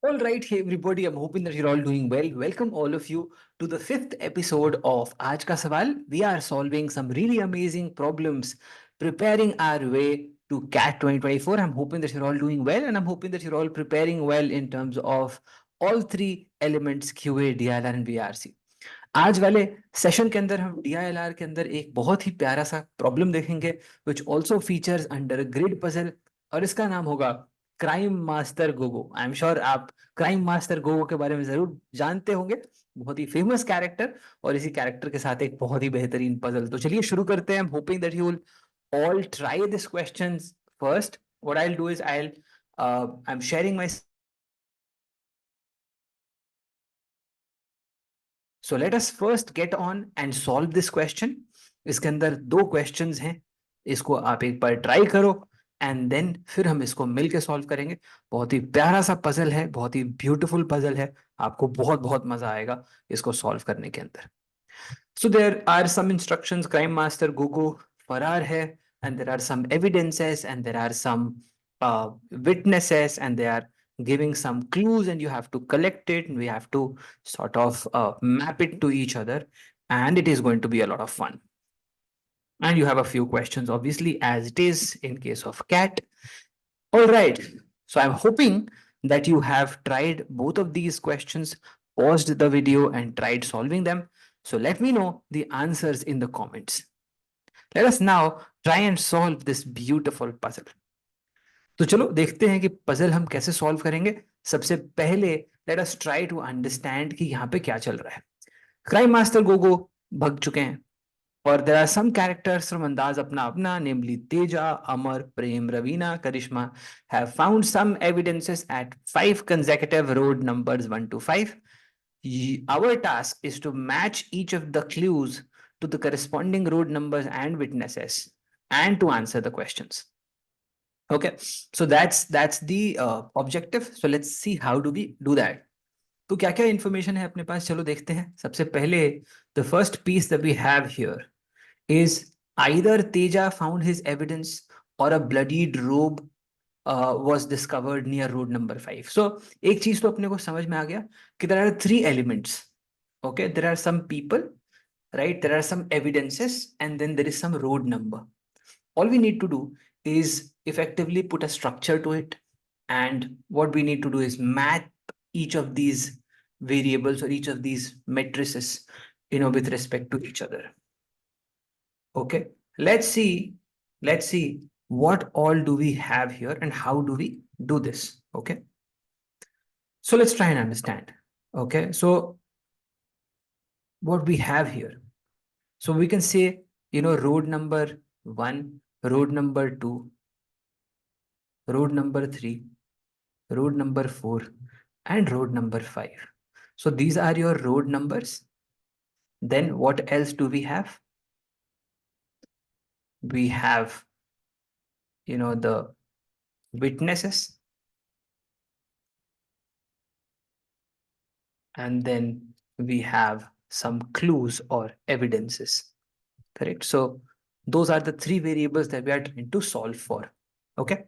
All right, hey everybody, I'm hoping that you're all doing well. Welcome all of you to the fifth episode of Aaj Ka Sawal. We are solving some really amazing problems, preparing our way to CAT 2024. I'm hoping that you're all doing well, and I'm hoping that you're all preparing well in terms of all three elements QA, DILR and BRC. आज वाले session के अंदर हम DILR के अंदर एक बहुत ही प्यारा सा प्रॉब्लम देखेंगे which also features under grid puzzle और इसका नाम होगा crime master Gogo. I am sure आप क्राइम मास्टर गोगो के बारे में जरूर जानते होंगे, बहुत ही फेमस कैरेक्टर और इसी कैरेक्टर के साथ एक बहुत ही बेहतरीन पजल। तो चलिए शुरू करते हैं। I am hoping that you will all try this questions first. What I'll do is I'm sharing my. So let us first get on and solve this question. इसके अंदर दो questions हैं, इसको आप एक बार try करो and then फिर हम इसको मिलके solve करेंगे। बहुत ही प्यारा सा puzzle है, बहुत ही beautiful puzzle है, आपको बहुत बहुत मजा आएगा इसको solve करने के अंदर। So there are some instructions, Crime Master Gogo Farar hai, and there are some evidences, and there are some witnesses, and they are giving some clues, and you have to collect it, and we have to sort of map it to each other, and it is going to be a lot of fun. And you have a few questions, obviously, as it is in case of CAT. All right. So I'm hoping that you have tried both of these questions, paused the video, and tried solving them. So let me know the answers in the comments. Let us now try and solve this beautiful puzzle. तो चलो देखते हैं कि puzzle हम कैसे solve करेंगे। सबसे पहले let us try to understand कि यहाँ पे क्या चल रहा है। क्राइम मास्टर गोगो भग चुके हैं और there are some characters from Andaz Apna Apna, namely Teja, Amar, Prem, Ravina, Karishma, have found some evidences at 5 consecutive road numbers 1 to 5. Our task is to match each of the clues to the corresponding road numbers and witnesses and to answer the questions. Okay, so that's the objective. So let's see how do we do that. तो क्या क्या information है अपने पास, चलो देखते हैं। सबसे पहले the first piece that we have here is either Teja found his evidence or a bloodied robe was discovered near road number 5. So एक चीज तो अपने को समझ में आ गया कि there are 3 elements. Okay, there are some people, right? There are some evidences and then there is some road number. All we need to do is effectively put a structure to it, and what we need to do is map each of these variables or each of these matrices, with respect to each other. Okay, let's see what all do we have here and how do we do this. Okay, so let's try and understand. Okay, so what we have here, so we can say road number 1, road number 2, road number 3, road number 4, and road number 5. So these are your road numbers. Then what else do we have? We have the witnesses, and then we have some clues or evidences. Correct? So those are the 3 variables that we are trying to solve for. Okay,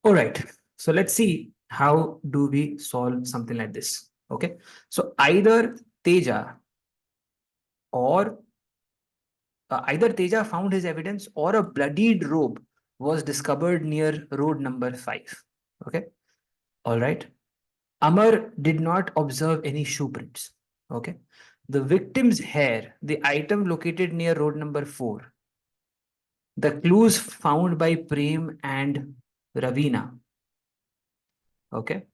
all right, so let's see how do we solve something like this. Okay, so either Teja found his evidence or a bloodied robe was discovered near road number 5. Okay, all right. Amar did not observe any shoe prints. Okay, the victim's hair, the item located near road number 4, the clues found by Prem and Ravina, okay,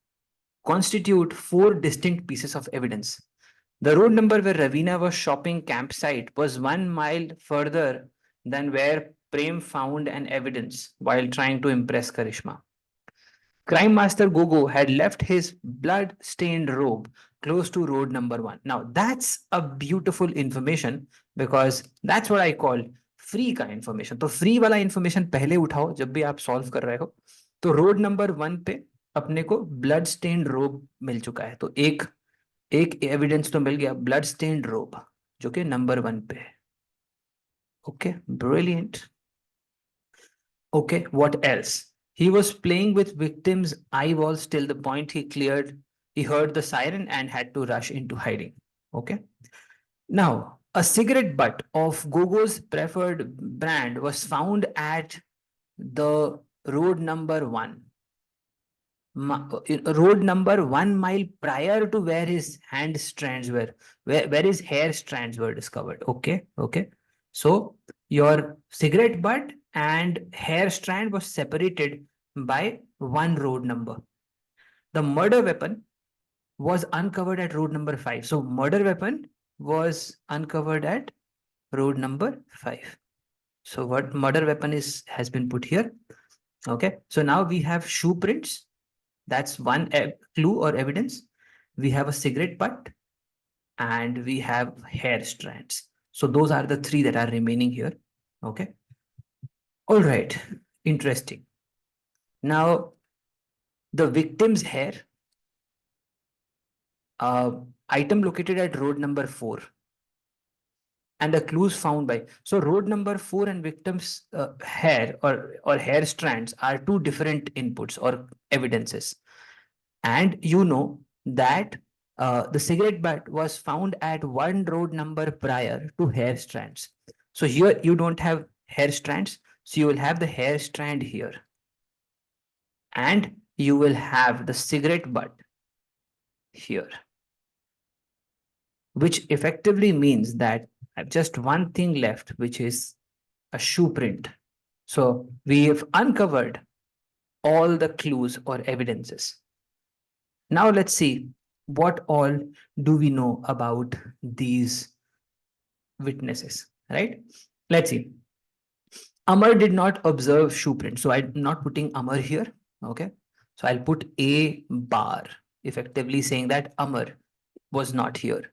constitute 4 distinct pieces of evidence. The road number where Ravina was shopping campsite was 1 mile further than where Prem found an evidence while trying to impress Karishma. Crime Master Gogo had left his blood-stained robe close to road number 1. Now that's a beautiful information because that's what I call free का information. तो free वाला information पहले उठाओ जब भी आप solve कर रहे हो। तो road number 1 पे अपने को blood-stained robe मिल चुका है। तो एक एविडेंस तो मिल गया, blood-stained robe, जो कि नंबर 1 पे है। Okay, brilliant. Okay, what else? He was playing with victims' eyeballs till the point he heard the siren and had to rush into hiding. Okay. Now, a cigarette butt of Gogo's preferred brand was found at the road number 1. Road number 1 mile prior to where his hand strands were, where his hair strands were discovered. Okay. Okay. So your cigarette butt and hair strand was separated by 1 road number. The murder weapon was uncovered at road number 5. So murder weapon was uncovered at road number 5. So what murder weapon has been put here. Okay. So now we have shoe prints. That's one clue or evidence. We have a cigarette butt and we have hair strands. So those are the 3 that are remaining here. Okay. All right. Interesting. Now, the victim's hair, item located at road number 4. And the clues found by. So road number 4 and victim's hair or hair strands are 2 different inputs or evidences. And you know that the cigarette butt was found at 1 road number prior to hair strands. So here you don't have hair strands. So you will have the hair strand here. And you will have the cigarette butt here. Which effectively means that I have just one thing left, which is a shoe print. So we have uncovered all the clues or evidences. Now let's see what all do we know about these witnesses, right? Let's see. Amar did not observe shoe print. So I'm not putting Amar here. Okay. So I'll put A bar, effectively saying that Amar was not here.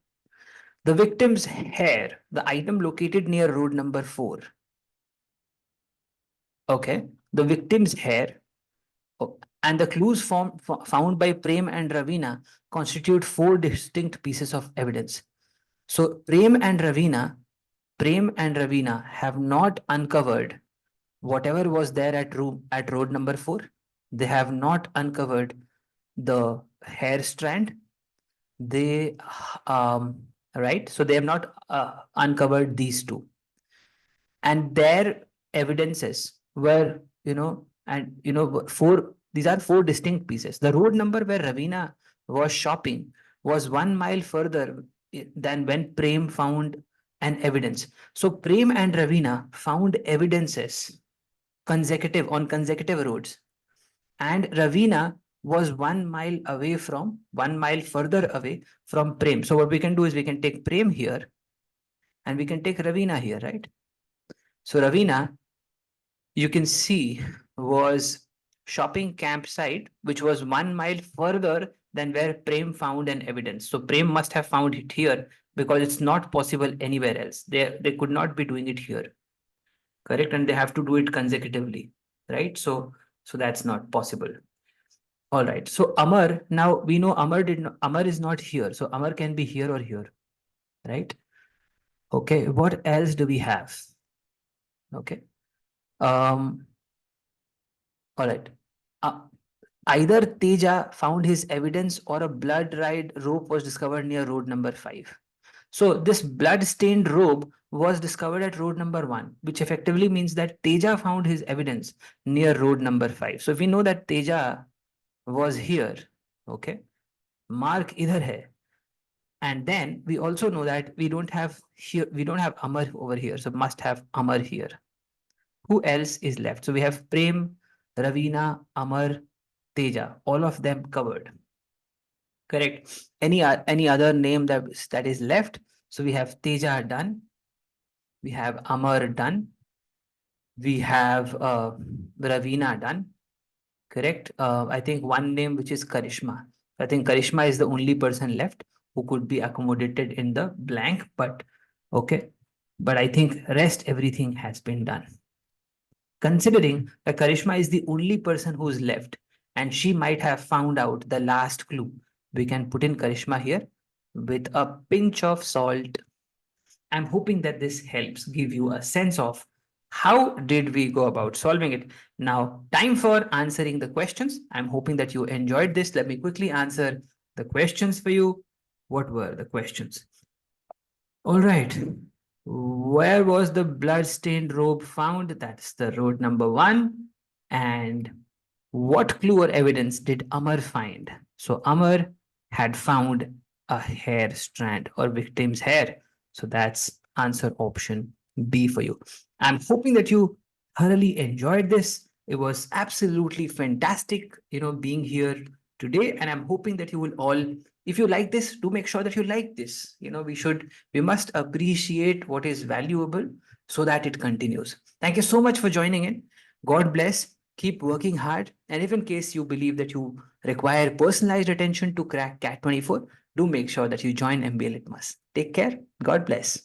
The victim's hair, the item located near road number 4. Okay. The victim's hair and the clues found by Prem and Ravina constitute 4 distinct pieces of evidence. So Prem and Ravina have not uncovered whatever was there at road number 4. They have not uncovered the hair strand. They right. So they have not uncovered these 2. And their evidences were, these are 4 distinct pieces. The road number where Ravina was shopping was 1 mile further than when Prem found an evidence. So Prem and Ravina found evidences on consecutive roads. And Ravina was 1 mile further away from Prem. So what we can do is we can take Prem here and we can take Ravina here, right? So Ravina, you can see, was shopping campsite, which was 1 mile further than where Prem found an evidence. So Prem must have found it here because it's not possible anywhere else. They could not be doing it here. Correct? And they have to do it consecutively, right? So that's not possible. All right. So Amar, now we know Amar is not here. So Amar can be here or here, right? Okay. What else do we have? Okay. All right. Either Teja found his evidence or a blood-red rope was discovered near road number 5. So this blood-stained robe was discovered at road number 1, which effectively means that Teja found his evidence near road number 5. So if we know that Teja was here, okay, mark idhar hai. And then we also know that we don't have Amar over here, so must have Amar here. Who else is left? So we have Prem, Ravina, Amar, Teja, all of them covered. Correct. Any other name that is left? So we have Teja done. We have Amar done. We have Ravina done. Correct. I think one name which is Karishma. I think Karishma is the only person left who could be accommodated in the blank, but okay. But I think rest everything has been done. Considering that Karishma is the only person who's left and she might have found out the last clue, we can put in Karishma here with a pinch of salt. I'm hoping that this helps give you a sense of How did we go about solving it? Now, time for answering the questions. I'm hoping that you enjoyed this. Let me quickly answer the questions for you. What were the questions? All right. Where was the blood-stained robe found? That's the road number 1. And what clue or evidence did Amar find? So Amar had found a hair strand or victim's hair. So that's answer option B for you. I'm hoping that you thoroughly enjoyed this. It was absolutely fantastic, being here today. And I'm hoping that you will all, if you like this, do make sure that you like this. We must appreciate what is valuable so that it continues. Thank you so much for joining in. God bless. Keep working hard. And if in case you believe that you require personalized attention to crack CAT 24, do make sure that you join MBA Litmus. Take care. God bless.